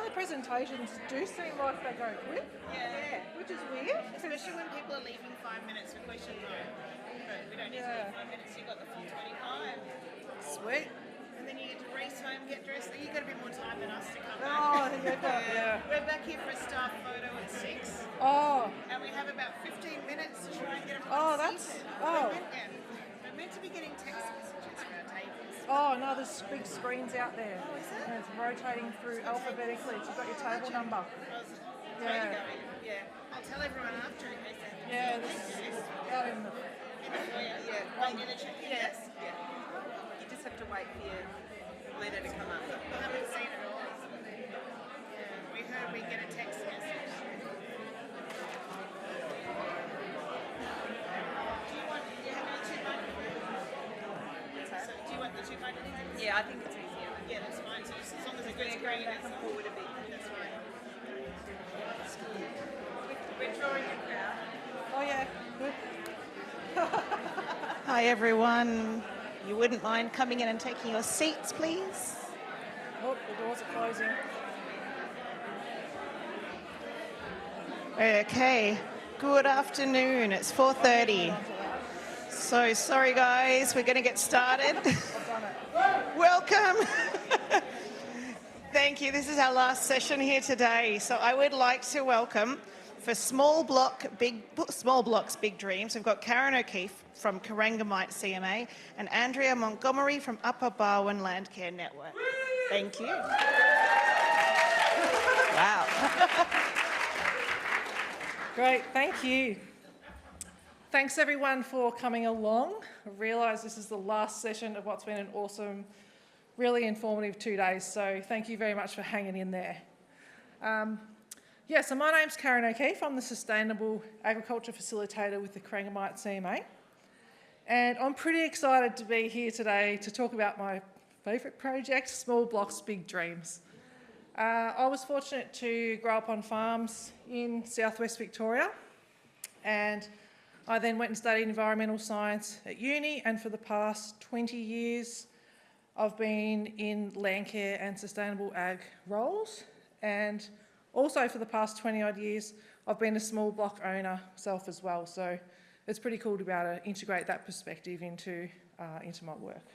the presentations do seem like they go quick, which is weird. Especially when people are leaving 5 minutes for question time. But we don't need to leave 5 minutes, you've got the full 25. Sweet. And then you get to race home, get dressed. You've got a bit more time than us to come back. Oh, yeah. We're back here for a staff photo at 6. Oh. And we have about 15 minutes to try and get Oh, everyone that's... seated. Oh. We're meant to be getting text messages for our tables. Oh, no, there's big screens out there. Oh, is it? And it's rotating through alphabetically. So you've got your table number. Yeah. I'll tell everyone after in case they This is out in the... right near the chicken. Yes. Yeah. You just have to wait for your letter to come up. We haven't seen it all. Yeah, we heard we get a text message. Do you want the two microphones? Yeah, I think it's easier. Yeah, that's fine. So just as long as it goes Going green, back and forward a bit. that's fine. We're drawing a crowd. Oh, yeah. Good. Hi everyone. You wouldn't mind coming in and taking your seats, please? Oh, the doors are closing. Okay. Good afternoon. It's 4:30. So sorry guys, we're going to get started. I've done it. Welcome. Thank you. This is our last session here today. So I would like to welcome for Small Blocks, Big Dreams. We've got Karen O'Keefe from Corangamite CMA and Andrea Montgomery from Upper Barwon Landcare Network. Thank you. Wow. Great, thank you. Thanks everyone for coming along. I realise this is the last session of what's been an awesome, really informative 2 days, so thank you very much for hanging in there. So my name's Karen O'Keefe. I'm the Sustainable Agriculture Facilitator with the Corangamite CMA. And I'm pretty excited to be here today to talk about my favourite project, Small Blocks, Big Dreams. I was fortunate to grow up on farms in southwest Victoria, and I then went and studied environmental science at uni, and for the past 20 years I've been in land care and sustainable ag roles, and also for the past 20 odd years I've been a small block owner myself as well, so it's pretty cool to be able to integrate that perspective into my work.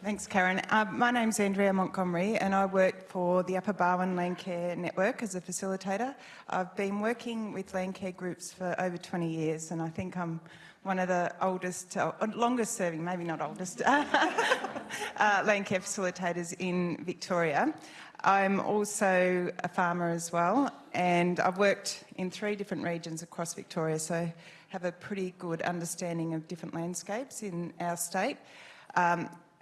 Thanks, Karen. My name's Andrea Montgomery and I work for the Upper Barwon Landcare Network as a facilitator. I've been working with landcare groups for over 20 years and I think I'm one of the longest serving, maybe not oldest, landcare facilitators in Victoria. I'm also a farmer as well and I've worked in 3 different regions across Victoria, so have a pretty good understanding of different landscapes in our state.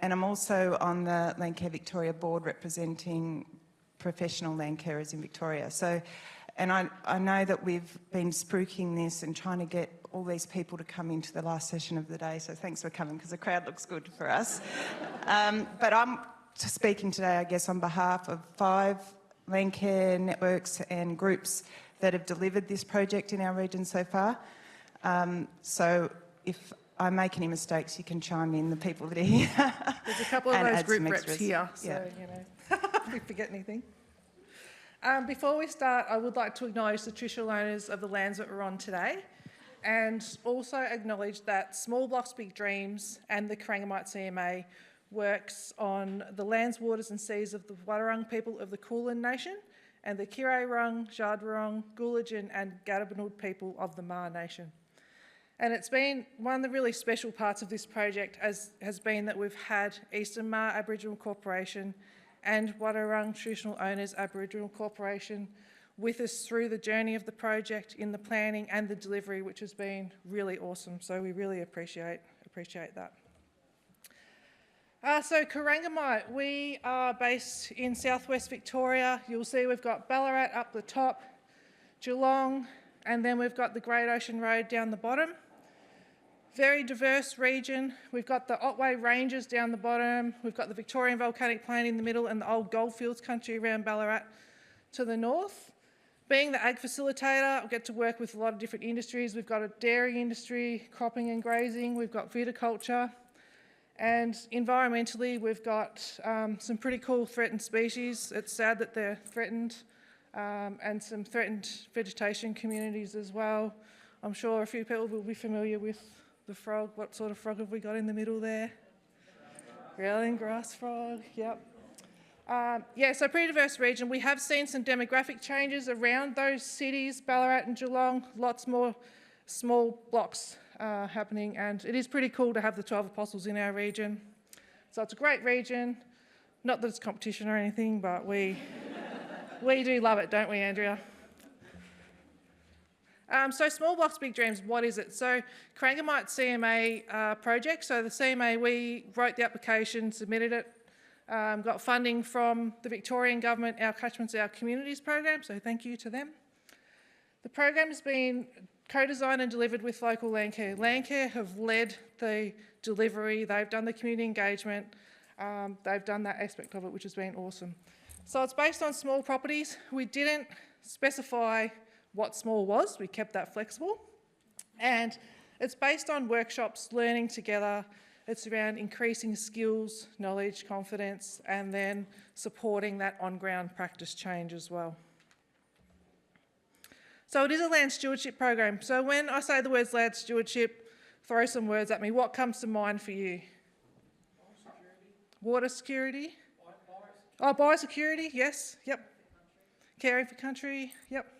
And I'm also on the Landcare Victoria board representing professional land carers in Victoria. So, and I know that we've been spruiking this and trying to get all these people to come into the last session of the day, so thanks for coming because the crowd looks good for us. But I'm speaking today, I guess, on behalf of 5 landcare networks and groups that have delivered this project in our region so far. So if I make any mistakes, you can chime in, the people that are here. There's a couple of those group reps here, so you know, if we forget anything. Before we start, I would like to acknowledge the traditional owners of the lands that we're on today, and also acknowledge that Small Blocks, Big Dreams and the Corangamite CMA works on the lands, waters and seas of the Wadawurrung people of the Kulin Nation and the Kirrairung, Jardwurrung, Gulajan and Gadabanud people of the Maar Nation. And it's been one of the really special parts of this project has been that we've had Eastern Maar Aboriginal Corporation and Wadawurrung Traditional Owners Aboriginal Corporation with us through the journey of the project in the planning and the delivery, which has been really awesome. So we really appreciate that. So Corangamite, we are based in southwest Victoria. You'll see we've got Ballarat up the top, Geelong, and then we've got the Great Ocean Road down the bottom. Very diverse region. We've got the Otway Ranges down the bottom. We've got the Victorian Volcanic Plain in the middle and the old goldfields country around Ballarat to the north. Being the ag facilitator, I get to work with a lot of different industries. We've got a dairy industry, cropping and grazing. We've got viticulture. And environmentally, we've got some pretty cool threatened species. It's sad that they're threatened, and some threatened vegetation communities as well. I'm sure a few people will be familiar with the frog. What sort of frog have we got in the middle there? Growling grass frog, yep. Yeah, so pretty diverse region. We have seen some demographic changes around those cities, Ballarat and Geelong, lots more small blocks happening, and it is pretty cool to have the 12 apostles in our region. So it's a great region. Not that it's competition or anything, but we do love it, don't we, Andrea? So small blocks, big dreams, what is it? So Corangamite CMA project. So the CMA, we wrote the application, submitted it, got funding from the Victorian Government, Our Catchments, Our Communities program, so thank you to them. The program has been co-designed and delivered with local Landcare. Landcare have led the delivery, they've done the community engagement, they've done that aspect of it, which has been awesome. So it's based on small properties. We didn't specify what small was, we kept that flexible. And it's based on workshops, learning together. It's around increasing skills, knowledge, confidence, and then supporting that on-ground practice change as well. So it is a land stewardship program. So when I say the words land stewardship, throw some words at me. What comes to mind for you? Water security? Oh, biosecurity, yes, yep. Caring for country, yep.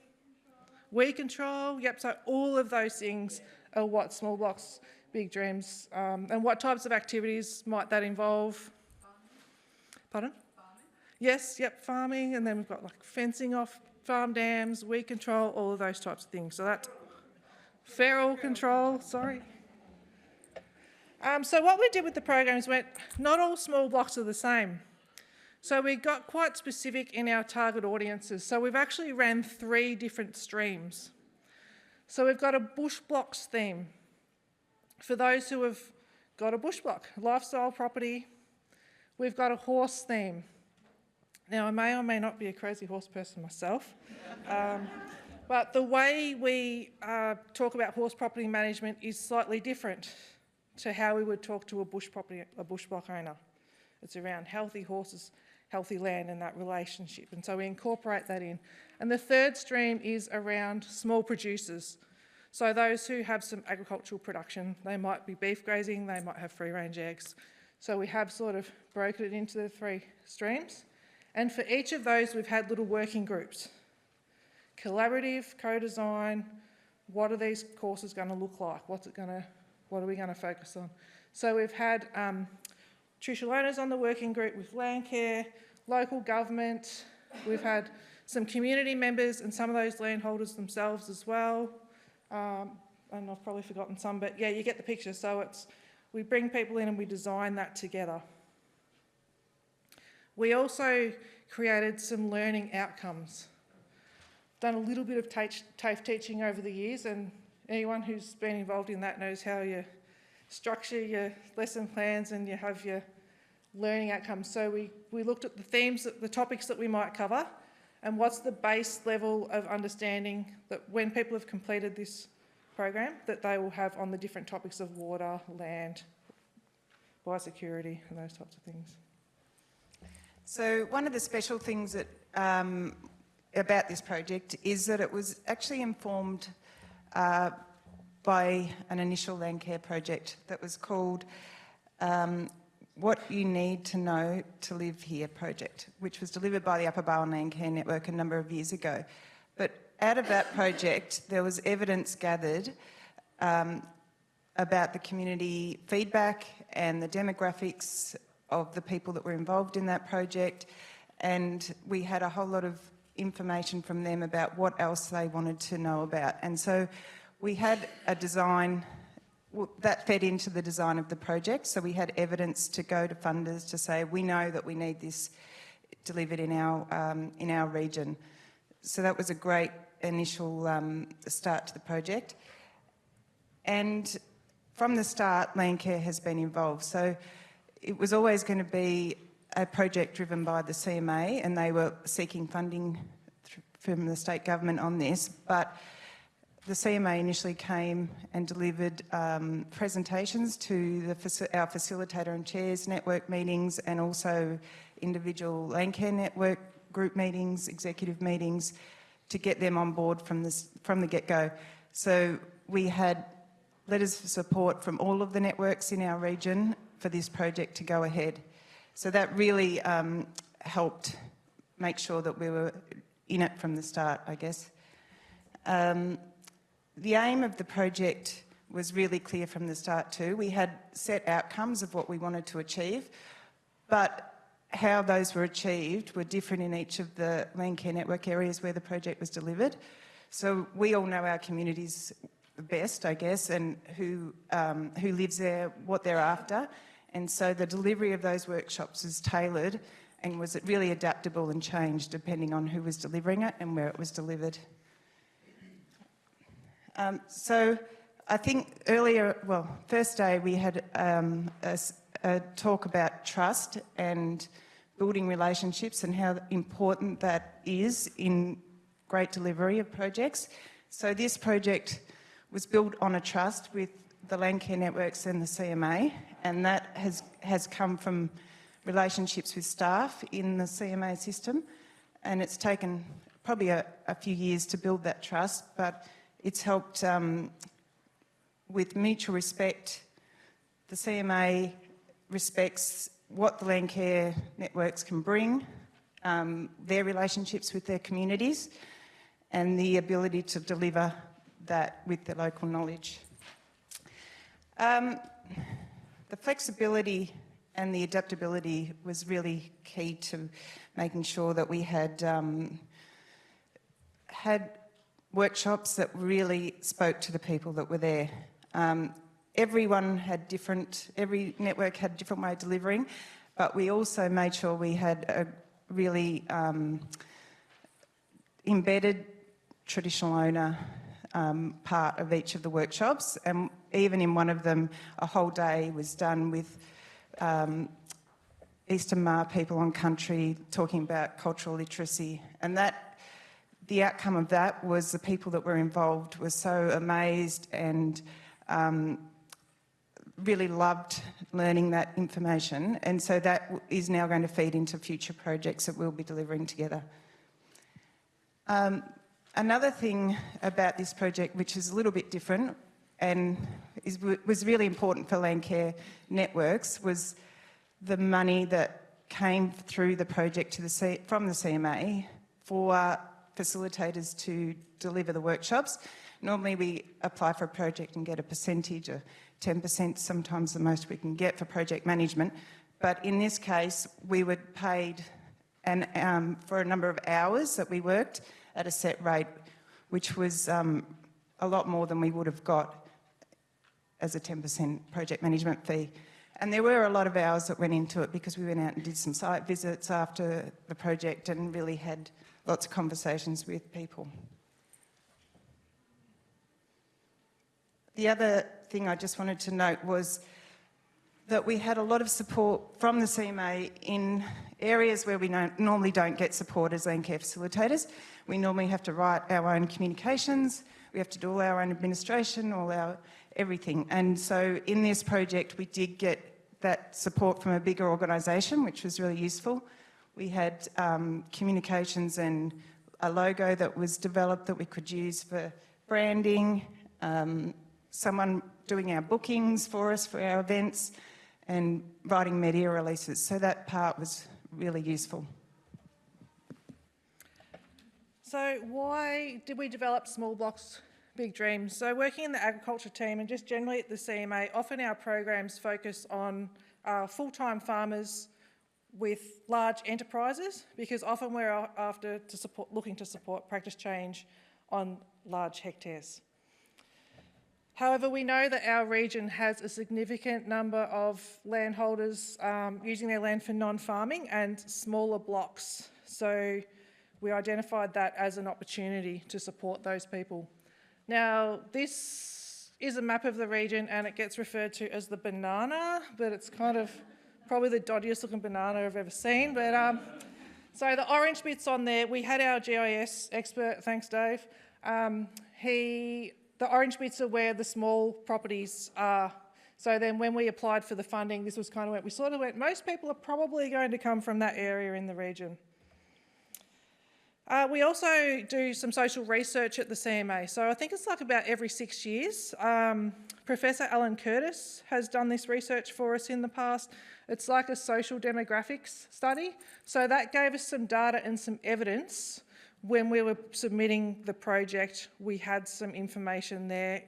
Weed control, yep. So all of those things are what small blocks, big dreams, and what types of activities might that involve? Pardon? Farming. Yes, yep, farming, and then we've got like fencing off farm dams, weed control, all of those types of things. So that's feral control, sorry. So what we did with the program is not all small blocks are the same. So we got quite specific in our target audiences. So we've actually ran 3 different streams. So we've got a bush blocks theme for those who have got a bush block, lifestyle property. We've got a horse theme. Now, I may or may not be a crazy horse person myself, but the way we talk about horse property management is slightly different to how we would talk to a bush block owner. It's around healthy horses, healthy land and that relationship, and so we incorporate that in. And the 3rd stream is around small producers. So those who have some agricultural production, they might be beef grazing, they might have free-range eggs. So we have sort of broken it into the 3 streams. And for each of those, we've had little working groups. Collaborative, co-design, what are these courses going to look like? What are we going to focus on? So we've had traditional owners on the working group with Landcare, local government. We've had some community members and some of those landholders themselves as well. And I've probably forgotten some, but yeah, you get the picture. So we bring people in and we design that together. We also created some learning outcomes. Done a little bit of TAFE teaching over the years, and anyone who's been involved in that knows how you structure your lesson plans and you have your learning outcomes. So we looked at the themes, the topics that we might cover, and what's the base level of understanding that when people have completed this program, that they will have on the different topics of water, land, biosecurity, and those types of things. So one of the special things that, about this project is that it was actually informed by an initial Landcare project that was called What You Need to Know to Live Here project, which was delivered by the Upper Barwon Landcare Network a number of years ago. But out of that project, there was evidence gathered about the community feedback and the demographics of the people that were involved in that project, and we had a whole lot of information from them about what else they wanted to know about. And so we had a design that fed into the design of the project, so we had evidence to go to funders to say, we know that we need this delivered in our region. So that was a great initial start to the project. And from the start, Landcare has been involved. So it was always going to be a project driven by the CMA, and they were seeking funding from the state government on this. But the CMA initially came and delivered presentations to our facilitator and chairs network meetings, and also individual Landcare network group meetings, executive meetings, to get them on board from the get-go. So we had letters of support from all of the networks in our region for this project to go ahead. So that really helped make sure that we were in it from the start, I guess. The aim of the project was really clear from the start too. We had set outcomes of what we wanted to achieve, but how those were achieved were different in each of the Landcare network areas where the project was delivered. So we all know our communities best, I guess, and who lives there, what they're after. And so the delivery of those workshops was tailored and was really adaptable and changed depending on who was delivering it and where it was delivered. So I think first day we had a talk about trust and building relationships and how important that is in great delivery of projects. So this project was built on a trust with the Landcare networks and the CMA, and that has come from relationships with staff in the CMA system, and it's taken probably a few years to build that trust, but it's helped with mutual respect. The CMA respects what the Landcare networks can bring, their relationships with their communities, and the ability to deliver that with the local knowledge. The flexibility and the adaptability was really key to making sure that we had workshops that really spoke to the people that were there. Every network had a different way of delivering, but we also made sure we had a really embedded traditional owner part of each of the workshops, and even in one of them, a whole day was done with Eastern Maar people on country talking about cultural literacy, and the outcome of that was the people that were involved were so amazed and really loved learning that information, and so that is now going to feed into future projects that we'll be delivering together. Another thing about this project, which is a little bit different and was really important for Landcare networks, was the money that came through the project from the CMA for facilitators to deliver the workshops. Normally we apply for a project and get a percentage, or 10%, sometimes the most we can get for project management. But in this case, we were paid for a number of hours that we worked at a set rate, which was a lot more than we would have got as a 10% project management fee. And there were a lot of hours that went into it because we went out and did some site visits after the project and really had lots of conversations with people. The other thing I just wanted to note was that we had a lot of support from the CMA in areas where we normally don't get support as Landcare facilitators. We normally have to write our own communications, we have to do all our own administration, all our everything. And so in this project we did get that support from a bigger organisation, which was really useful. We had communications and a logo that was developed that we could use for branding, someone doing our bookings for us for our events, and writing media releases. So that part was really useful. So why did we develop small blocks, big dreams? So working in the agriculture team and just generally at the CMA, often our programs focus on full-time farmers with large enterprises, because often we're looking to support practice change on large hectares. However, we know that our region has a significant number of landholders using their land for non-farming and smaller blocks. So we identified that as an opportunity to support those people. Now, this is a map of the region and it gets referred to as the banana, but it's kind of probably the dodgiest looking banana I've ever seen. But so the orange bits on there, we had our GIS expert, thanks Dave. He The orange bits are where the small properties are. So then when we applied for the funding, this was kind of what we sort of went, most people are probably going to come from that area in the region. We also do some social research at the CMA. So I think it's like about every 6 years. Professor Alan Curtis has done this research for us in the past. It's like a social demographics study. So that gave us some data and some evidence. When we were submitting the project, we had some information there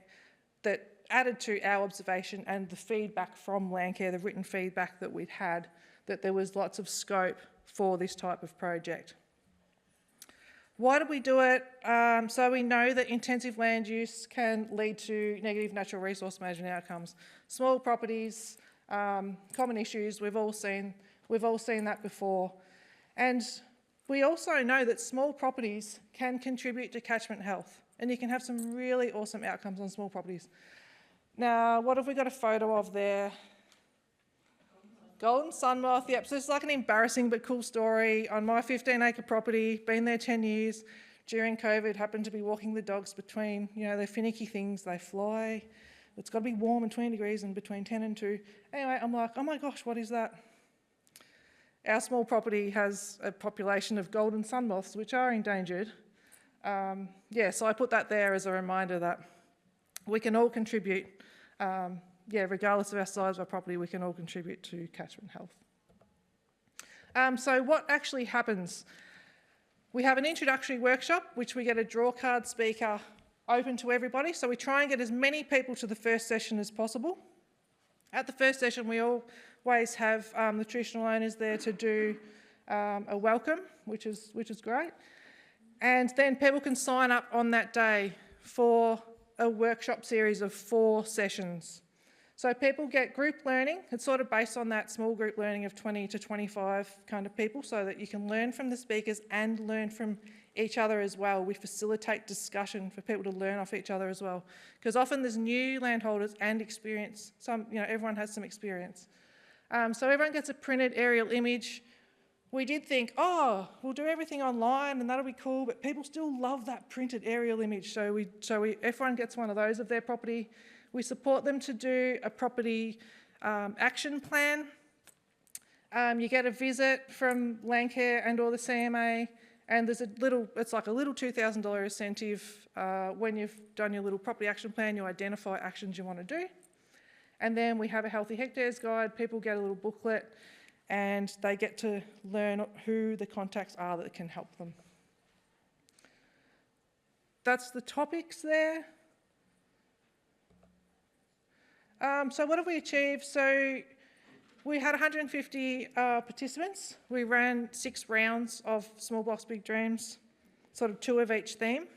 that added to our observation and the feedback from Landcare, the written feedback that we'd had, that there was lots of scope for this type of project. Why did we do it? So we know that intensive land use can lead to negative natural resource management outcomes. Small properties, common issues, we've all seen that before. And we also know that small properties can contribute to catchment health, and you can have some really awesome outcomes on small properties. Now, what have we got a photo of there? Golden sun moth, yep, so it's like an embarrassing but cool story on my 15-acre property, been there 10 years. During COVID, happened to be walking the dogs between, they're finicky things, they fly. It's got to be warm and 20 degrees and between 10 and 2. Anyway, I'm like, oh my gosh, what is that? Our small property has a population of golden sun moths, which are endangered. So I put that there as a reminder that we can all contribute. Regardless of our size of our property, we can all contribute to catchment health. So what actually happens? We have an introductory workshop, which we get a draw card speaker open to everybody. So we try and get as many people to the first session as possible. At the first session, we always have the traditional owners there to do a welcome, which is great. And then people can sign up on that day for a workshop series of 4 sessions. So people get group learning. It's sort of based on that small group learning of 20 to 25 kind of people, so that you can learn from the speakers and learn from each other as well. We facilitate discussion for people to learn off each other as well, because often there's new landholders and experience. Everyone has some experience. So everyone gets a printed aerial image. We did think, we'll do everything online and that'll be cool, but people still love that printed aerial image. So everyone gets one of those of their property. We support them to do a property action plan. You get a visit from Landcare and or the CMA, and there's it's like a little $2,000 incentive. When you've done your little property action plan, you identify actions you want to do. And then we have a Healthy Hectares guide. People get a little booklet, and they get to learn who the contacts are that can help them. That's the topics there. So what have we achieved? So we had 150 participants. We ran 6 rounds of Small Blocks, Big Dreams, sort of 2 of each theme.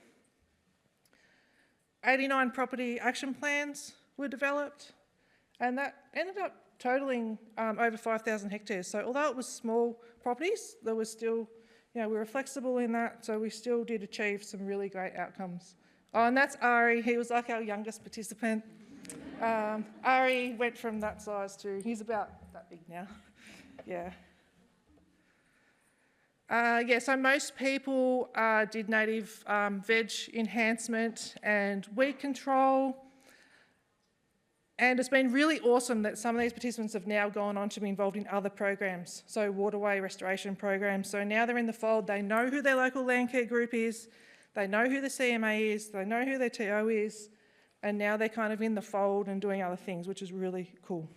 89 property action plans were developed, and that ended up totalling over 5,000 hectares. So although it was small properties, there was still, we were flexible in that, so we still did achieve some really great outcomes. Oh, and that's Ari. He was like our youngest participant. Ari went from that size to, he's about that big now. So most people did native veg enhancement and weed control. And it's been really awesome that some of these participants have now gone on to be involved in other programs, so waterway restoration programs. So now they're in the fold, they know who their local Landcare group is, they know who the CMA is, they know who their TO is, and now they're kind of in the fold and doing other things, which is really cool.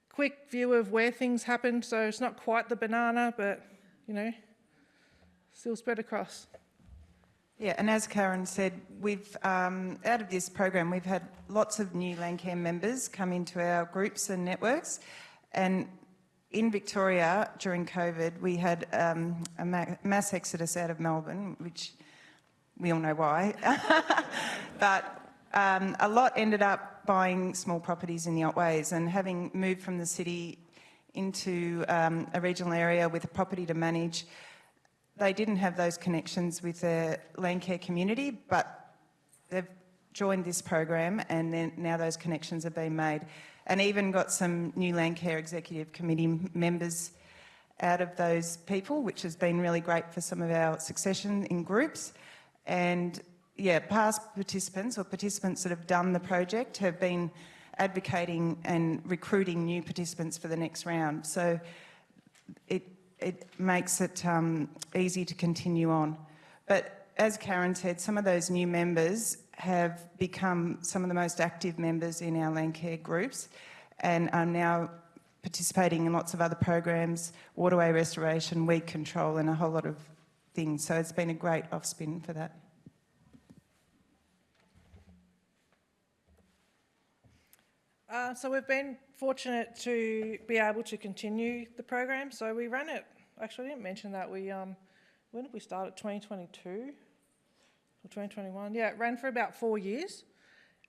Quick view of where things happened. So it's not quite the banana, but, still spread across. Yeah, and as Karen said, we've out of this program, we've had lots of new Landcare members come into our groups and networks. And in Victoria, during COVID, we had a mass exodus out of Melbourne, which we all know why. But a lot ended up buying small properties in the Otways, and having moved from the city into a regional area with a property to manage, they didn't have those connections with their Landcare community, but they've joined this program, and then now those connections have been made, and even got some new Landcare Executive Committee members out of those people, which has been really great for some of our succession in groups. And past participants or participants that have done the project have been advocating and recruiting new participants for the next round. So it makes it easy to continue on. But as Karen said, some of those new members have become some of the most active members in our land care groups and are now participating in lots of other programs, waterway restoration, weed control and a whole lot of things. So it's been a great off-spin for that. So we've been fortunate to be able to continue the program. So we ran it, actually I didn't mention that, when did we start it, 2022 or 2021? Yeah, it ran for about 4 years.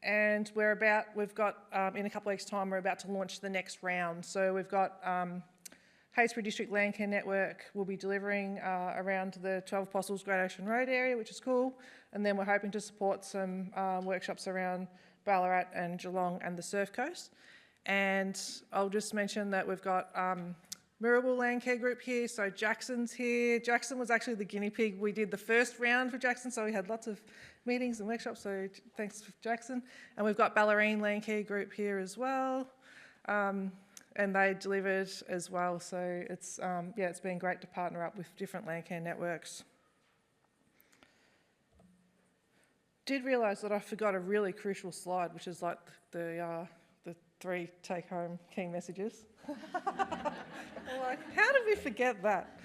And we've got, in a couple of weeks' time, we're about to launch the next round. So we've got Heytesbury District Land Care Network will be delivering around the 12 Apostles Great Ocean Road area, which is cool. And then we're hoping to support some workshops around Ballarat and Geelong and the Surf Coast. And I'll just mention that we've got Mirrabul Land Care Group here, so Jackson's here. Jackson was actually the guinea pig. We did the first round for Jackson, so we had lots of meetings and workshops, so thanks Jackson. And we've got Ballerine Land Care Group here as well, and they delivered as well. So it's it's been great to partner up with different land care networks. Did realise that I forgot a really crucial slide, which is like the 3 take-home key messages. I'm like, how did we forget that?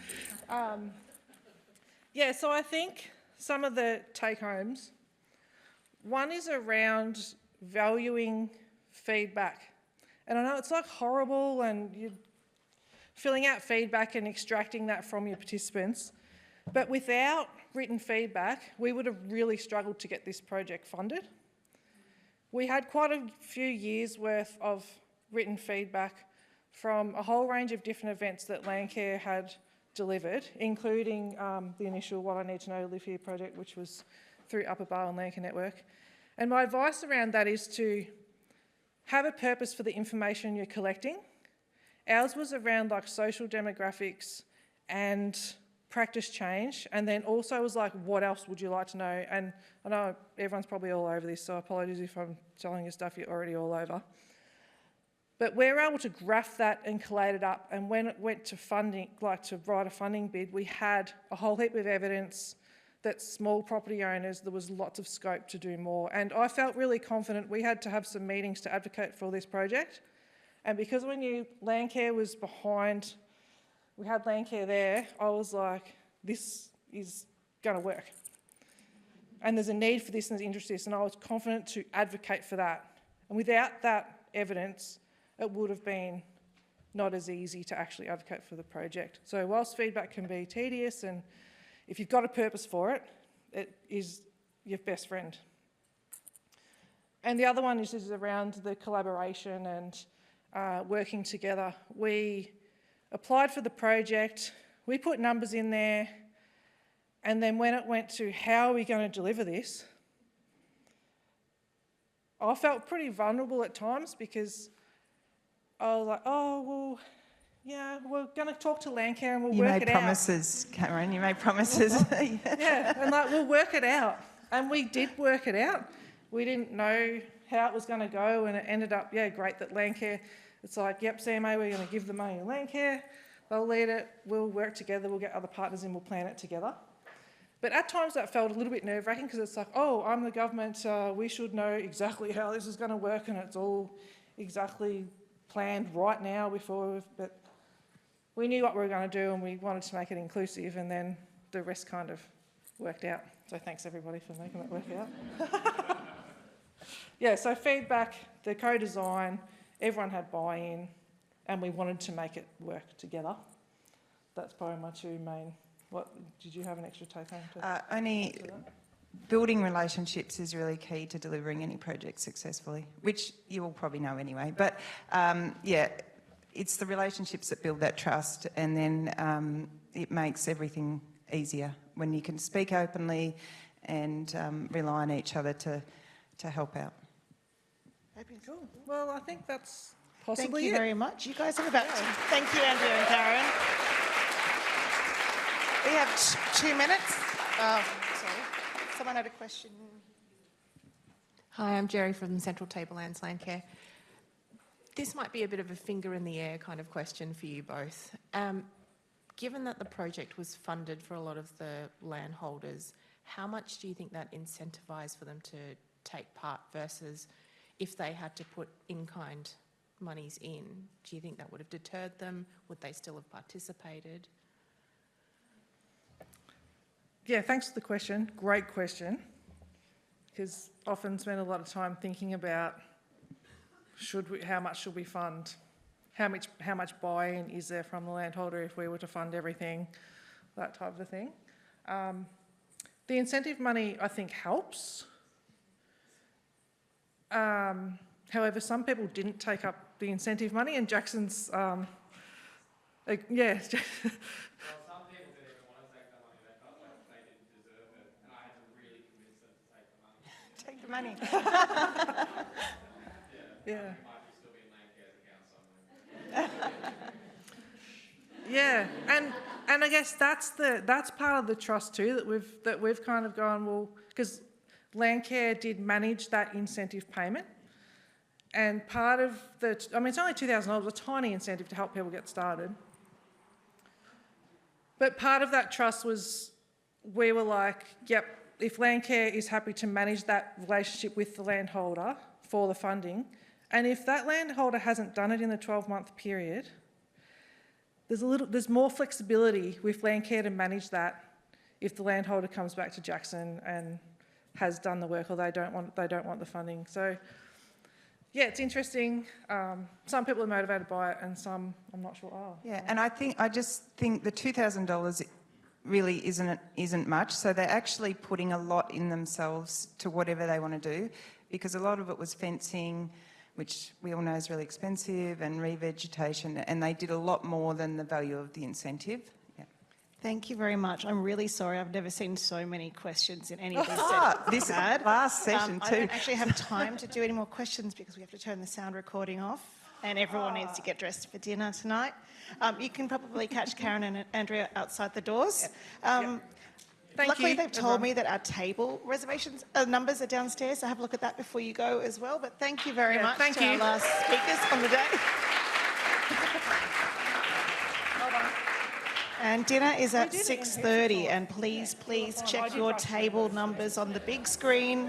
So I think some of the take-homes, one is around valuing feedback. And I know it's like horrible and you're filling out feedback and extracting that from your participants, but without written feedback, we would have really struggled to get this project funded. We had quite a few years' worth of written feedback from a whole range of different events that Landcare had delivered, including the initial What I Need to Know to Live Here project, which was through Upper Barwon Landcare Network. And my advice around that is to have a purpose for the information you're collecting. Ours was around like social demographics and practice change, and then also was like, what else would you like to know? And I know everyone's probably all over this, so apologies if I'm telling you stuff you're already all over. But we were able to graph that and collate it up, and when it went to funding, like to write a funding bid, we had a whole heap of evidence that small property owners, there was lots of scope to do more. And I felt really confident. We had to have some meetings to advocate for this project. And because we knew Landcare was behind, we had Landcare there, I was like, this is going to work. And there's a need for this and there's interest in this, and I was confident to advocate for that. And without that evidence, it would have been not as easy to actually advocate for the project. So whilst feedback can be tedious, and if you've got a purpose for it, it is your best friend. And the other one is around the collaboration and working together. We applied for the project, we put numbers in there, and then when it went to how are we going to deliver this, I felt pretty vulnerable at times because I was like, oh, well, yeah, we're going to talk to Landcare and we'll work it out. You made promises, Karen, you made promises. Yeah, and like, we'll work it out. And we did work it out. We didn't know how it was going to go, and it ended up, yeah, great that Landcare, it's like, yep, CMA, we're going to give the money to Landcare, they'll lead it, we'll work together, we'll get other partners in, we'll plan it together. But at times that felt a little bit nerve-wracking because it's like, oh, I'm the government, we should know exactly how this is going to work, and it's all exactly planned right now before, but we knew what we were going to do and we wanted to make it inclusive, and then the rest kind of worked out. So thanks everybody for making that work out. Yeah, so feedback, the co-design, everyone had buy-in, and we wanted to make it work together. That's probably my two main. What did you have an extra take home to? Only building relationships is really key to delivering any project successfully, which you will probably know anyway. But yeah, it's the relationships that build that trust, and then it makes everything easier when you can speak openly and rely on each other to help out. Cool. Well, I think that's possibly Thank you very much. You guys have about... Thank you, Andrea and Karen. We have 2 minutes. someone had a question. Hi, I'm Jerry from Central Tablelands Land Care. This might be a bit of a finger in the air kind of question for you both. Given that the project was funded for a lot of the landholders, how much do you think that incentivised for them to take part versus if they had to put in-kind monies in? Do you think that would have deterred them? Would they still have participated? Yeah, thanks for the question. Great question. Because often spend a lot of time thinking about how much should we fund? How much buy-in is there from the landholder if we were to fund everything? That type of thing. The incentive money, I think, helps. However, some people didn't take up the incentive money, and Jackson's, yeah. Well, some people didn't even want to take the money. They felt like they didn't deserve it, and I had to really convince them to take the money. Take the money. Yeah. It might be still be in Landcare's account somewhere. Yeah, and I guess that's part of the trust too that we've kind of gone, well, because Landcare did manage that incentive payment, and part of it's only $2,000, a tiny incentive to help people get started. But part of that trust was we were like, yep, if Landcare is happy to manage that relationship with the landholder for the funding, and if that landholder hasn't done it in the 12-month period, there's more flexibility with Landcare to manage that if the landholder comes back to Jackson and has done the work, or they don't want the funding. So, yeah, it's interesting. Some people are motivated by it, and some I'm not sure are. Yeah, and I just think the $2,000 really isn't much. So they're actually putting a lot in themselves to whatever they want to do, because a lot of it was fencing, which we all know is really expensive, and revegetation, and they did a lot more than the value of the incentive. Yeah. Thank you very much. I'm really sorry. I've never seen so many questions in any of these This sessions. last session I too. don't actually have time to do any more questions because we have to turn the sound recording off, and everyone needs to get dressed for dinner tonight. You can probably catch Karen and Andrea outside the doors. Luckily, they've told me that our table reservations numbers are downstairs, so have a look at that before you go as well. But thank you very much to our last speakers on the day. And dinner is at 6:30, and please check your table numbers on the big screen.